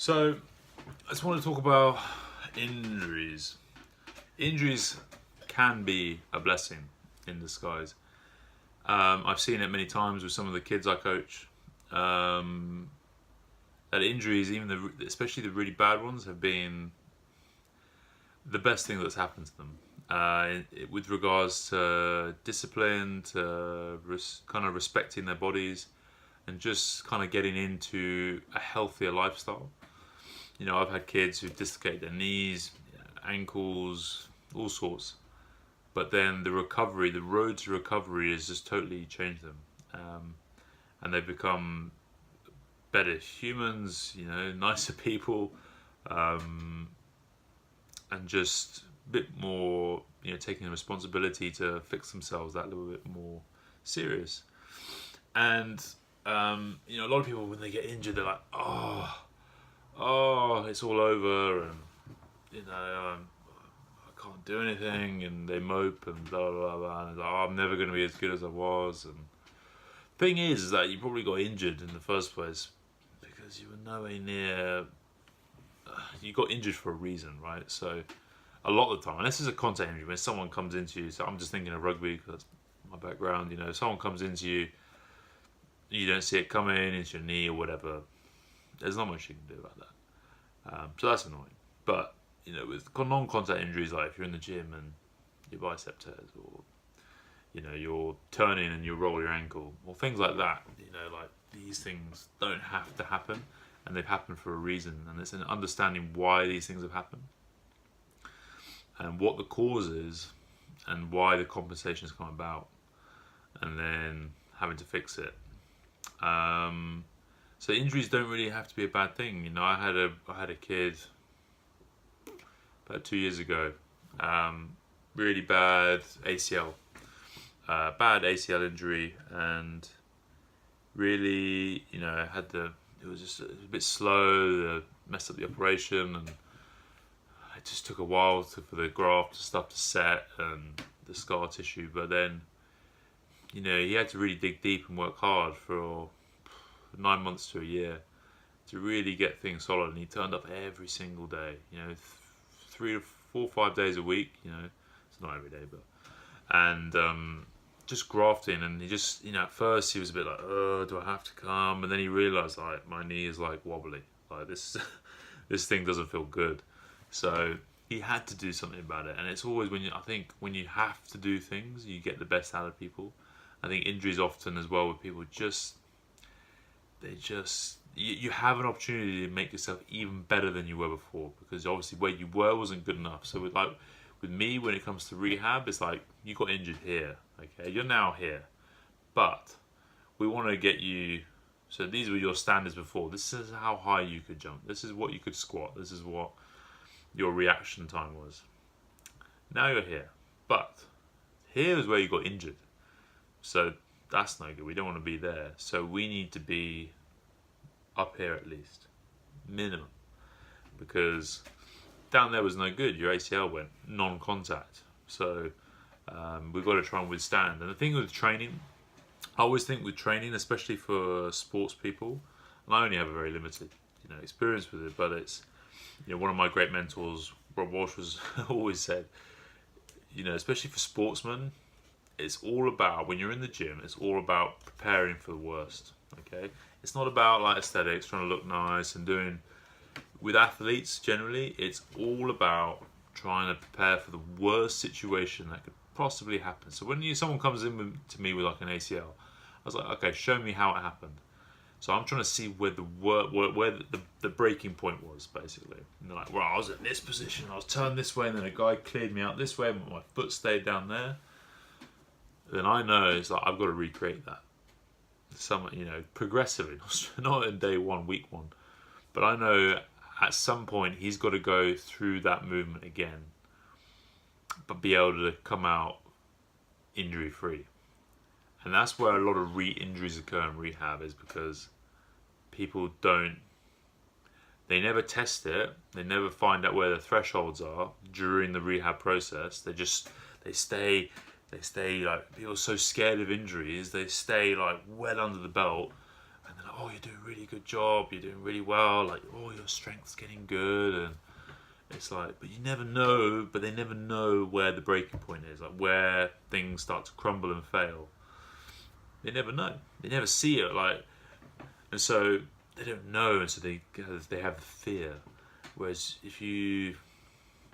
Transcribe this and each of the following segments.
So, I just want to talk about injuries. Injuries can be a blessing in disguise. I've seen it many times with some of the kids I coach. That injuries, especially the really bad ones, have been the best thing that's happened to them. With regards to discipline, to kind of respecting their bodies, and just kind of getting into a healthier lifestyle. You know, I've had kids who've dislocated their knees, ankles, all sorts. But then the road to recovery has just totally changed them. And they've become better humans, nicer people, and just a bit more, taking the responsibility to fix themselves that little bit more serious. And, a lot of people, when they get injured, they're like, it's all over, and I can't do anything, and they mope and blah blah blah, and like, I'm never going to be as good as I was. And thing is that you probably got injured in the first place because you were nowhere near. You got injured for a reason, right? So a lot of the time, and this is a contact injury, when someone comes into you. So I'm just thinking of rugby because that's my background. Someone comes into you, you don't see it coming into your knee or whatever. There's not much you can do about that. So that's annoying. But, with non-contact injuries, like if you're in the gym and your bicep tears, or, you're turning and you roll your ankle, or things like that, like these things don't have to happen, and they've happened for a reason. And it's an understanding why these things have happened, and what the cause is, and why the compensation has come about, and then having to fix it. So injuries don't really have to be a bad thing. I had a kid about 2 years ago, really bad ACL, injury, and really, it was just a bit slow, messed up the operation, and it just took a while for the graft stuff to set and the scar tissue. But then, he had to really dig deep and work hard for 9 months to a year to really get things solid, and he turned up every single day, 3 or 4 or 5 days a week, it's not every day, but, and just grafting. And he just, at first he was a bit like, oh, do I have to come? And then he realized, like, my knee is like wobbly, like this this thing doesn't feel good. So he had to do something about it. And it's always when you have to do things, you get the best out of people. I think injuries often as well with people, you have an opportunity to make yourself even better than you were before, because obviously where you were wasn't good enough. So with me, when it comes to rehab, it's like, you got injured here, okay, you're now here, but we want to get you. So these were your standards before. This is how high you could jump. This is what you could squat. This is what your reaction time was. Now you're here, but here is where you got injured. So that's no good. We don't want to be there. So we need to be up here at least, minimum, because down there was no good. Your ACL went non-contact. So we've got to try and withstand. And the thing with training, I always think with training, especially for sports people, and I only have a very limited, experience with it, but it's, one of my great mentors, Rob Walsh, was always said, especially for sportsmen, it's all about, when you're in the gym, it's all about preparing for the worst, okay? It's not about like aesthetics, trying to look nice and doing. With athletes, generally, it's all about trying to prepare for the worst situation that could possibly happen. So when someone comes in to me with like an ACL, I was like, okay, show me how it happened. So I'm trying to see where the breaking point was, basically. And they're like, well, I was in this position, I was turned this way, and then a guy cleared me out this way, but my foot stayed down there. Then I know it's like, I've got to recreate that. Progressively, not in day one, week one. But I know at some point he's got to go through that movement again, but be able to come out injury free. And that's where a lot of re-injuries occur in rehab, is because people they never test it, they never find out where the thresholds are during the rehab process. They stay like, people are so scared of injuries, they stay like well under the belt, and they're like, oh, you're doing a really good job, you're doing really well, like, oh, your strength's getting good, and it's like, but you never know, but they never know where the breaking point is, like where things start to crumble and fail. They never know. They never see it, like, and so they don't know, and so they have the fear. Whereas if you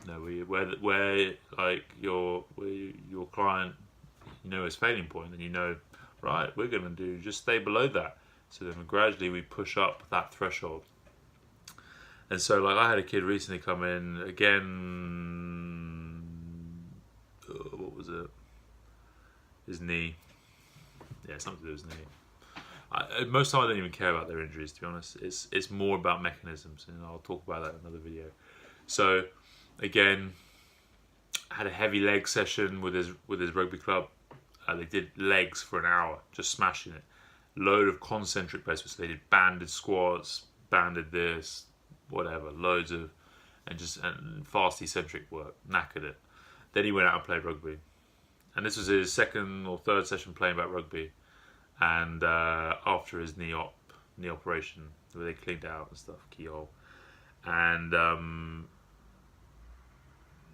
know where like your client, you know, is failing point, then you know, right, we're going to do just stay below that. So then gradually we push up that threshold. And so, like, I had a kid recently come in again. What was it? His knee. Yeah, something to do with his knee. Most of the time, I don't even care about their injuries. To be honest, it's more about mechanisms, and I'll talk about that in another video. So, again, had a heavy leg session with his rugby club. They did legs for an hour, just smashing it. Load of concentric placements. So they did banded squats, banded this, whatever, loads of, and fast eccentric work, knackered it. Then he went out and played rugby, and this was his second or third session playing back rugby, and after his knee operation, where they cleaned out and stuff, keyhole, and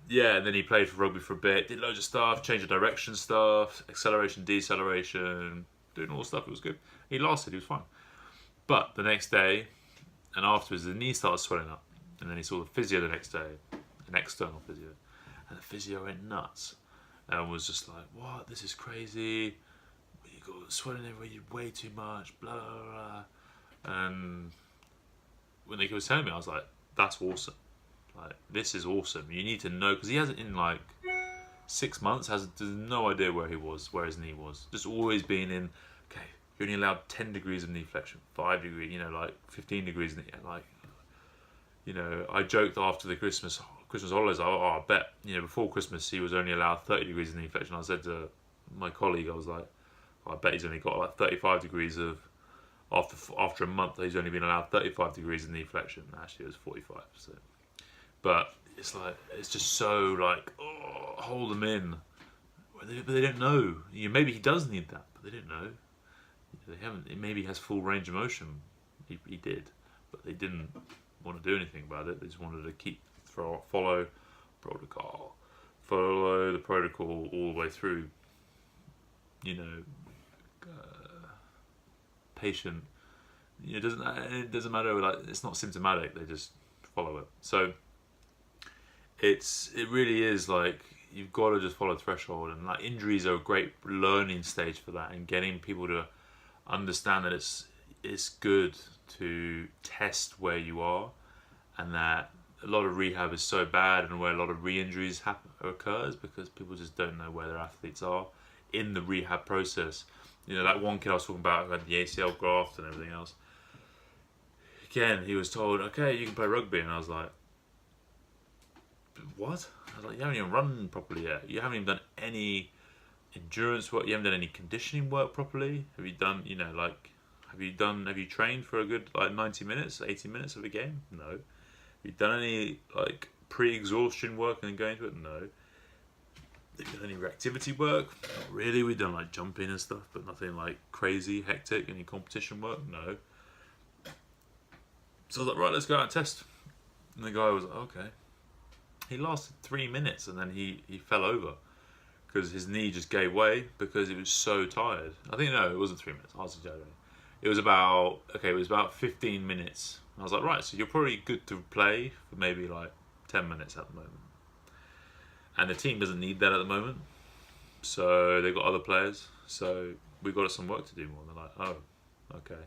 yeah, and then he played for rugby for a bit, did loads of stuff, change of direction stuff, acceleration, deceleration, doing all the stuff. It was good. He lasted, he was fine. But the next day, and afterwards, the knee started swelling up. And then he saw the physio the next day, an external physio. And the physio went nuts. And was just like, what? This is crazy. You got swelling everywhere, you way too much, blah, blah, blah. And when he was telling me, I was like, that's awesome. Like, this is awesome. You need to know, because he hasn't, in like 6 months, has no idea where he was, where his knee was. Just always been in, okay, you're only allowed 10 degrees of knee flexion, 5 degrees, you know, like 15 degrees of knee, like, you know, I joked after the Christmas holidays, I bet, you know, before Christmas he was only allowed 30 degrees of knee flexion. I said to my colleague, I was like, I bet he's only got like 35 degrees of, after a month he's only been allowed 35 degrees of knee flexion. Actually it was 45, so. But it's like, it's just so like, oh, hold them in. But they don't know. You know, maybe he does need that, but they don't know. They haven't. Maybe he has full range of motion. He did, but they didn't want to do anything about it. They just wanted to follow protocol, follow the protocol all the way through. You know, patient. You know, it doesn't matter. Like, it's not symptomatic. They just follow it. So it really is like, you've got to just follow threshold, and like injuries are a great learning stage for that, and getting people to understand that it's good to test where you are, and that a lot of rehab is so bad, and where a lot of re-injuries occurs because people just don't know where their athletes are in the rehab process. You know, that one kid I was talking about who had the ACL graft and everything else. Again, he was told, okay, you can play rugby, and I was like, what? I was like, you haven't even run properly yet. You haven't even done any endurance work. You haven't done any conditioning work properly. Have you done, you know, like, have you trained for a good like 90 minutes, 80 minutes of a game? No. Have you done any like pre-exhaustion work and then going into it? No. Have you done any reactivity work? Not really. We've done like jumping and stuff, but nothing like crazy, hectic. Any competition work? No. So I was like, right, let's go out and test. And the guy was like, okay. He lasted 3 minutes and then he fell over because his knee just gave way because he was so tired. I think, no, it wasn't 3 minutes. I was exaggerating. It was about 15 minutes. I was like, right, so you're probably good to play for maybe like 10 minutes at the moment. And the team doesn't need that at the moment. So they've got other players. So we've got some work to do more. And they're like, oh, okay.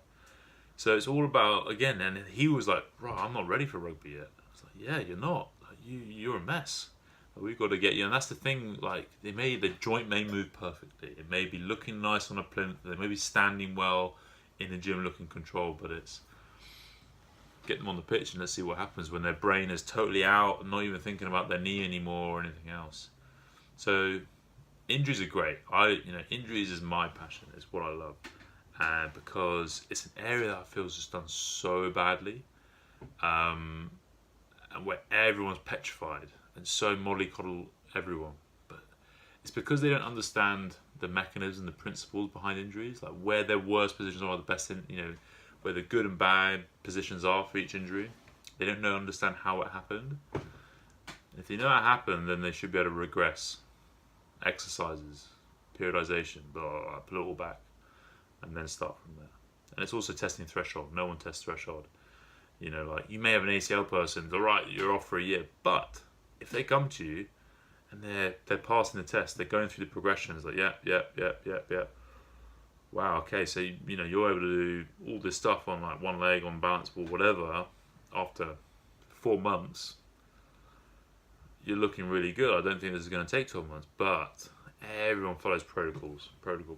So it's all about, again, and he was like, right, I'm not ready for rugby yet. I was like, yeah, you're not. Like, you're a mess. We've got to get you. And that's the thing, like, the joint may move perfectly. It may be looking nice on a plinth. They may be standing well in the gym looking controlled, but it's get them on the pitch and let's see what happens when their brain is totally out and not even thinking about their knee anymore or anything else. So injuries are great. Injuries is my passion. It's what I love. And because it's an area that I feel is just done so badly, and where everyone's petrified and so mollycoddle everyone, but it's because they don't understand the mechanism, the principles behind injuries, like where their worst positions are the best. where the good and bad positions are for each injury. They don't understand how it happened. If they know how it happened, then they should be able to regress exercises, periodization, blah, blah, blah, put it all back, and then start from there. And it's also testing threshold. No one tests threshold. You know, like, you may have an ACL person, all right, you're off for a year, but if they come to you and they're passing the test, they're going through the progressions, like, yeah. Wow, okay, so you know, you're able to do all this stuff on like one leg, on balance ball, whatever, after 4 months, you're looking really good. I don't think this is going to take 12 months, but everyone follows protocols. Protocol.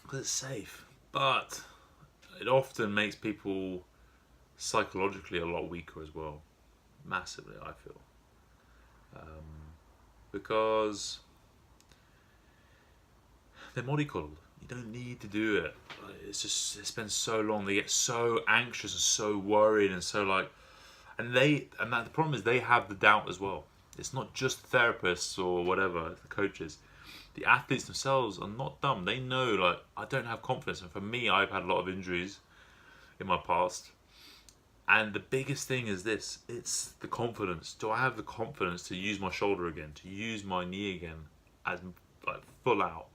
Because it's safe. But it often makes people psychologically a lot weaker as well. Massively, I feel. Because they're mollycoddled. You don't need to do it. It's just, it's been so long. They get so anxious and so worried and so like, the problem is they have the doubt as well. It's not just therapists or whatever, the coaches. The athletes themselves are not dumb. They know, like, I don't have confidence. And for me, I've had a lot of injuries in my past. And the biggest thing is this, it's the confidence. Do I have the confidence to use my shoulder again, to use my knee again as like full out?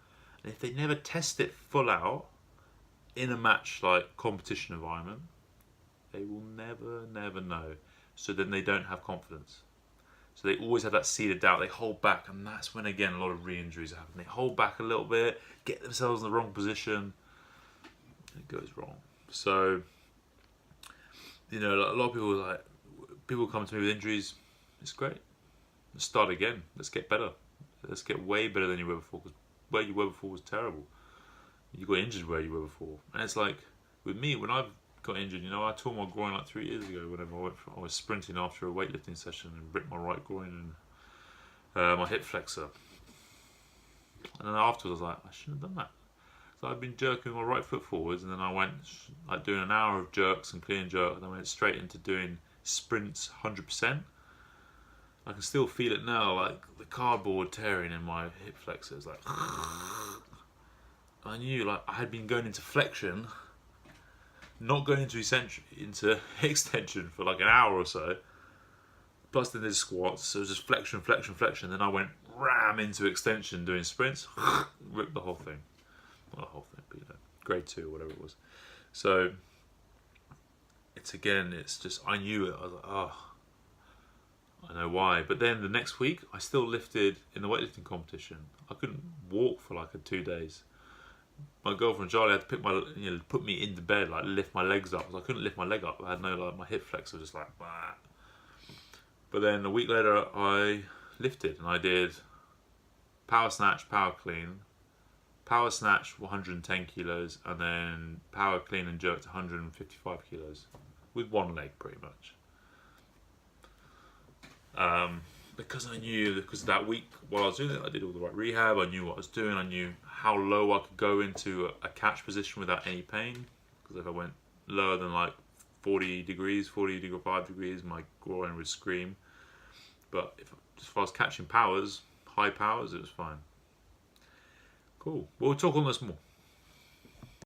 And if they never test it full out in a match like competition environment, they will never know. So then they don't have confidence. So they always have that seed of doubt. They hold back, and that's when, again, a lot of re-injuries happen. They hold back a little bit, get themselves in the wrong position, and it goes wrong. So, you know, a lot of people come to me with injuries. It's great. Let's start again. Let's get better. Let's get way better than you were before. Because where you were before was terrible. You got injured where you were before. And it's like, with me, when I've got injured, you know, I tore my groin like 3 years ago whenever I was sprinting after a weightlifting session and ripped my right groin and my hip flexor. And then afterwards I was like, I shouldn't have done that. So I'd been jerking my right foot forwards, and then I went like doing an hour of jerks and clean jerk, and then I went straight into doing sprints 100%. I can still feel it now, like the cardboard tearing in my hip flexor. It's like, I knew, like, I had been going into flexion, not going into extension for like an hour or so. Plus then there's squats, so it was just flexion. Then I went ram into extension doing sprints, ripped the whole thing. Not the whole thing, but you know, grade 2 or whatever it was. So it's just, I knew it. I was like, oh, I know why. But then the next week, I still lifted in the weightlifting competition. I couldn't walk for like 2 days. My girlfriend Charlie had to put me into bed, like lift my legs up. I couldn't lift my leg up. I had no, like, my hip flexor was just like, bah. But then a week later, I lifted and I did power snatch, power clean, power snatch 110 kilos, and then power clean and jerked 155 kilos with one leg, pretty much. Because I knew, because that week while I was doing it, I did all the right rehab. I knew what I was doing. I knew how low I could go into a catch position without any pain. Because if I went lower than like 40 degrees, 45 degrees, my groin would scream. But as far as catching powers, high powers, it was fine. Cool. We'll talk on this more.